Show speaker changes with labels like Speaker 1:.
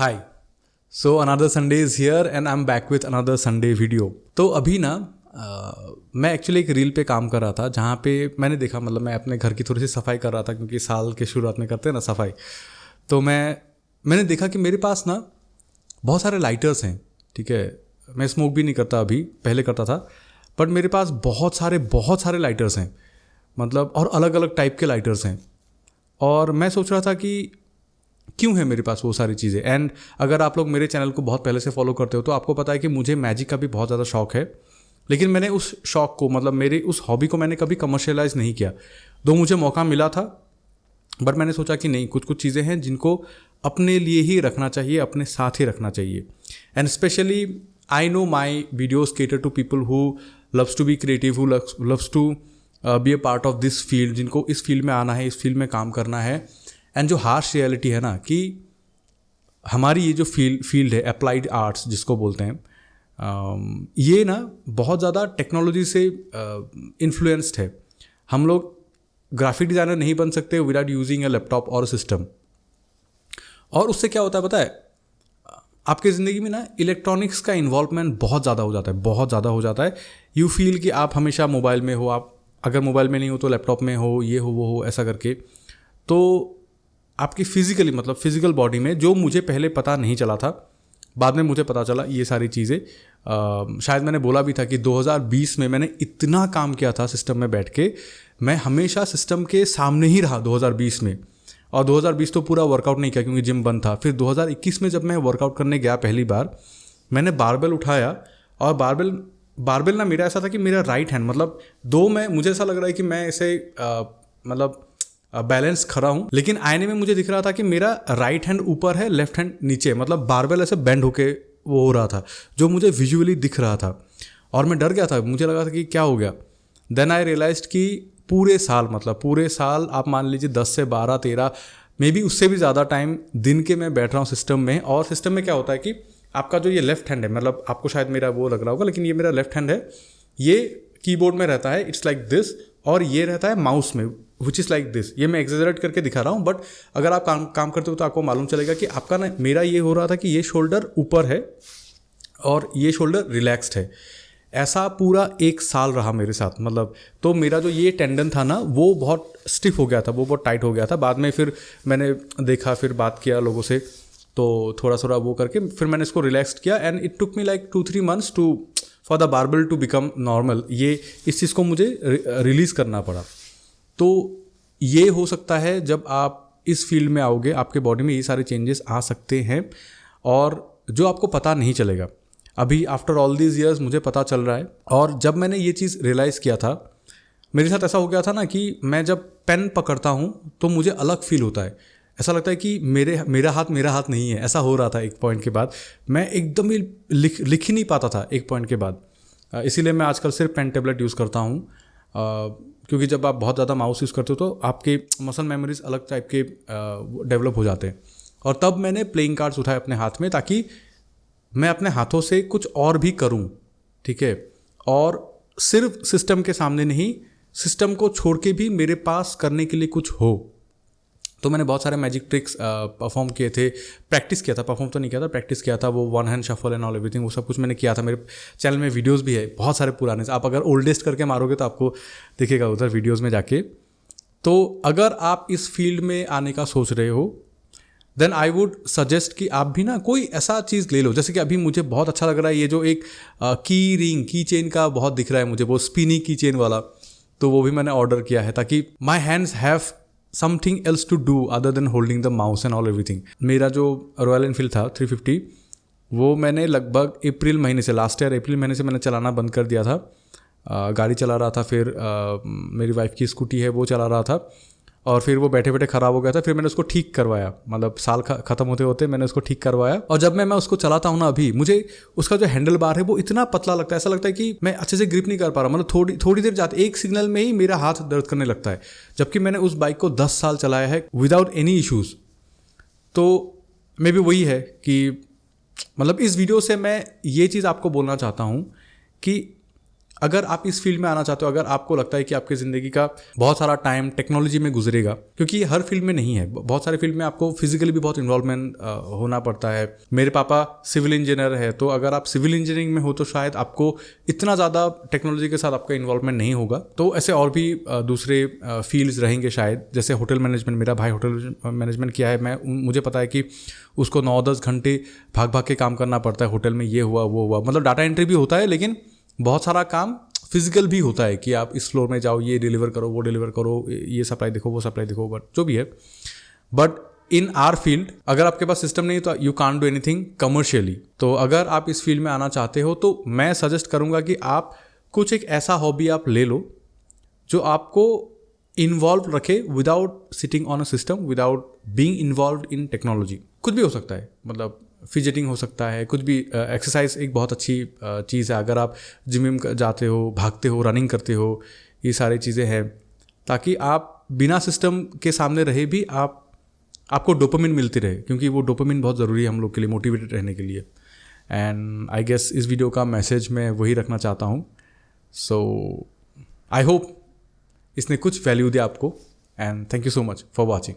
Speaker 1: Hi so another Sunday is here and I am back with another Sunday video. तो अभी ना मैं actually एक रील पे काम कर रहा था जहाँ पे मैंने देखा, मतलब मैं अपने घर की थोड़ी सी सफाई कर रहा था क्योंकि साल के शुरुआत में करते हैं ना सफाई। तो मैंने देखा कि मेरे पास ना बहुत सारे लाइटर्स हैं। ठीक है, मैं स्मोक भी नहीं करता, अभी पहले करता था, बट मेरे पास बहुत सारे लाइटर्स हैं, मतलब और अलग अलग टाइप के लाइटर्स हैं। और मैं सोच रहा था कि क्यों है मेरे पास वो सारी चीज़ें। एंड अगर आप लोग मेरे चैनल को बहुत पहले से फॉलो करते हो तो आपको पता है कि मुझे मैजिक का भी बहुत ज़्यादा शौक है, लेकिन मैंने उस शौक को, मतलब मेरे उस हॉबी को मैंने कभी कमर्शियलाइज नहीं किया। दो मुझे मौका मिला था, बट मैंने सोचा कि नहीं, कुछ कुछ चीज़ें हैं जिनको अपने लिए ही रखना चाहिए, अपने साथ ही रखना चाहिए। And specially I know my videos cater to people who loves to be creative, who loves to be a part of this field, जिनको इस फील्ड में आना है, इस फील्ड में काम करना है। एंड जो हार्श रियलिटी है ना कि हमारी ये जो फील्ड है अप्लाइड आर्ट्स जिसको बोलते हैं, ये ना बहुत ज़्यादा टेक्नोलॉजी से इन्फ्लुएंस्ड है। हम लोग ग्राफिक डिज़ाइनर नहीं बन सकते विदाउट यूजिंग अ लैपटॉप और सिस्टम। और उससे क्या होता है पता है, आपकी ज़िंदगी में ना इलेक्ट्रॉनिक्स का इन्वॉल्वमेंट बहुत ज़्यादा हो जाता है, बहुत ज़्यादा हो जाता है। यू फील कि आप हमेशा मोबाइल में हो, आप अगर मोबाइल में नहीं हो तो लैपटॉप में हो, ये हो वो हो, ऐसा करके। तो आपकी फिजिकली, मतलब फिजिकल बॉडी में, जो मुझे पहले पता नहीं चला था, बाद में मुझे पता चला ये सारी चीज़ें। शायद मैंने बोला भी था कि 2020 में मैंने इतना काम किया था सिस्टम में बैठ के, मैं हमेशा सिस्टम के सामने ही रहा 2020 में। और 2020 तो पूरा वर्कआउट नहीं किया क्योंकि जिम बंद था। फिर 2021 में जब मैं वर्कआउट करने गया पहली बार, मैंने बारबेल उठाया। और बारबेल ना मेरा ऐसा था कि मेरा राइट हैंड, मतलब मुझे ऐसा लग रहा है कि मैं ऐसे मतलब बैलेंस खड़ा हूँ, लेकिन आईने में मुझे दिख रहा था कि मेरा राइट हैंड ऊपर है, लेफ्ट हैंड नीचे, मतलब बारबेल ऐसे बेंड होके वो हो रहा था, जो मुझे विजुअली दिख रहा था। और मैं डर गया था, मुझे लगा था कि क्या हो गया। देन आई रियलाइज्ड कि पूरे साल आप मान लीजिए 10 से 12 13 मे बी उससे भी ज़्यादा टाइम दिन के मैं बैठ रहा हूँ सिस्टम में। और सिस्टम में क्या होता है कि आपका जो ये लेफ्ट हैंड है, मतलब आपको शायद मेरा वो लग रहा होगा, लेकिन ये मेरा लेफ्ट हैंड है, ये कीबोर्ड में रहता है, इट्स लाइक दिस, और ये रहता है माउस में, विच इज़ लाइक दिस। ये मैं एक्सेजरेट करके दिखा रहा हूँ, बट अगर आप काम करते हो तो आपको मालूम चलेगा कि आपका ना, मेरा ये हो रहा था कि ये शोल्डर ऊपर है और ये शोल्डर रिलैक्स्ड है। ऐसा पूरा 1 साल रहा मेरे साथ, मतलब। तो मेरा जो ये टेंडन था ना, वो बहुत स्टिफ हो गया था, वो बहुत टाइट हो गया था। बाद में फिर मैंने देखा, फिर बात किया लोगों से, तो थोड़ा थोड़ा वो करके फिर मैंने इसको रिलैक्स किया। And it took me like 2-3 months to for the barbell to become normal. इस चीज़ को मुझे रिलीज़ करना पड़ा। तो ये हो सकता है जब आप इस फील्ड में आओगे, आपके बॉडी में ये सारे चेंजेस आ सकते हैं, और जो आपको पता नहीं चलेगा। अभी आफ्टर ऑल दीज ईयर्स मुझे पता चल रहा है। और जब मैंने ये चीज़ रियलाइज़ किया था, मेरे साथ ऐसा हो गया था ना कि मैं जब पेन पकड़ता हूँ तो मुझे अलग फील होता है। ऐसा लगता है कि मेरा हाथ नहीं है, ऐसा हो रहा था एक पॉइंट के बाद। मैं एकदम ही लिख ही नहीं पाता था एक पॉइंट के बाद। इसीलिए मैं आजकल सिर्फ पेन टेबलेट यूज़ करता हूँ, क्योंकि जब आप बहुत ज़्यादा माउस यूज़ करते हो तो आपके मसल मेमोरीज अलग टाइप के डेवलप हो जाते हैं। और तब मैंने प्लेइंग कार्ड्स उठाए अपने हाथ में, ताकि मैं अपने हाथों से कुछ और भी करूं। ठीक है, और सिर्फ सिस्टम के सामने नहीं, सिस्टम को छोड़ के भी मेरे पास करने के लिए कुछ हो। तो मैंने बहुत सारे मैजिक ट्रिक्स परफॉर्म किए थे, प्रैक्टिस किया था, परफॉर्म तो नहीं किया था, प्रैक्टिस किया था। वो 1 hand shuffle and all everything, वो सब कुछ मैंने किया था। मेरे चैनल में वीडियोस भी है बहुत सारे पुराने से। आप अगर ओल्डेस्ट करके मारोगे तो आपको दिखेगा उधर वीडियोज़ में जाके। तो अगर आप इस फील्ड में आने का सोच रहे हो, देन आई वुड सजेस्ट कि आप भी ना कोई ऐसा चीज़ ले लो। जैसे कि अभी मुझे बहुत अच्छा लग रहा है, ये जो एक की चेन का बहुत दिख रहा है मुझे, वो स्पिनी की चेन वाला। तो वो भी मैंने ऑर्डर किया है, ताकि my hands have something else to do other than holding the mouse and all everything. मेरा जो रॉयल एनफील्ड था 350, वो मैंने लगभग अप्रैल महीने से, लास्ट ईयर अप्रैल महीने से मैंने चलाना बंद कर दिया था। गाड़ी चला रहा था, फिर मेरी वाइफ की स्कूटी है वो चला रहा था, और फिर वो बैठे बैठे ख़राब हो गया था। फिर मैंने उसको ठीक करवाया, मतलब साल ख़त्म होते होते मैंने उसको ठीक करवाया। और जब मैं उसको चलाता हूँ ना, अभी मुझे उसका जो हैंडल बार है वो इतना पतला लगता है, ऐसा लगता है कि मैं अच्छे से ग्रिप नहीं कर पा रहा। मतलब थोड़ी देर जाते एक सिग्नल में ही मेरा हाथ दर्द करने लगता है, जबकि मैंने उस बाइक को 10 साल चलाया है विदाउट एनी इशूज़। तो मे बी वही है कि, मतलब इस वीडियो से मैं ये चीज़ आपको बोलना चाहता हूँ कि अगर आप इस फील्ड में आना चाहते हो, अगर आपको लगता है कि आपकी ज़िंदगी का बहुत सारा टाइम टेक्नोलॉजी में गुजरेगा, क्योंकि हर फील्ड में नहीं है, बहुत सारे फील्ड में आपको फिजिकली भी बहुत इन्वॉल्वमेंट होना पड़ता है। मेरे पापा सिविल इंजीनियर है, तो अगर आप सिविल इंजीनियरिंग में हो तो शायद आपको इतना ज़्यादा टेक्नोलॉजी के साथ आपका इन्वॉल्वमेंट नहीं होगा। तो ऐसे और भी दूसरे फील्ड्स रहेंगे शायद, जैसे होटल मैनेजमेंट। मेरा भाई होटल मैनेजमेंट किया है, मुझे पता है कि उसको 9-10 घंटे भाग भाग के काम करना पड़ता है होटल में, ये हुआ वो हुआ, मतलब डाटा एंट्री भी होता है, लेकिन बहुत सारा काम फिजिकल भी होता है कि आप इस फ्लोर में जाओ, ये डिलीवर करो, वो डिलीवर करो, ये सप्लाई देखो, वो सप्लाई देखो, बट जो भी है। बट इन आर फील्ड अगर आपके पास सिस्टम नहीं तो you can't do anything commercially. तो अगर आप इस फील्ड में आना चाहते हो तो मैं सजेस्ट करूंगा कि आप कुछ एक ऐसा हॉबी आप ले लो जो आपको इन्वॉल्व रखे without sitting on a system, without being involve in technology. कुछ भी हो सकता है, मतलब फिजिटिंग हो सकता है, कुछ भी। एक्सरसाइज एक बहुत अच्छी चीज़ है। अगर आप जिम जाते हो, भागते हो, रनिंग करते हो, ये सारी चीज़ें हैं, ताकि आप बिना सिस्टम के सामने रहे भी आपको डोपामिन मिलती रहे, क्योंकि वो डोपामिन बहुत ज़रूरी है हम लोग के लिए मोटिवेटेड रहने के लिए। एंड आई गेस इस वीडियो का मैसेज मैं वही रखना चाहता हूँ। सो आई होप इसने कुछ वैल्यू दिया आपको, and thank you so much for watching.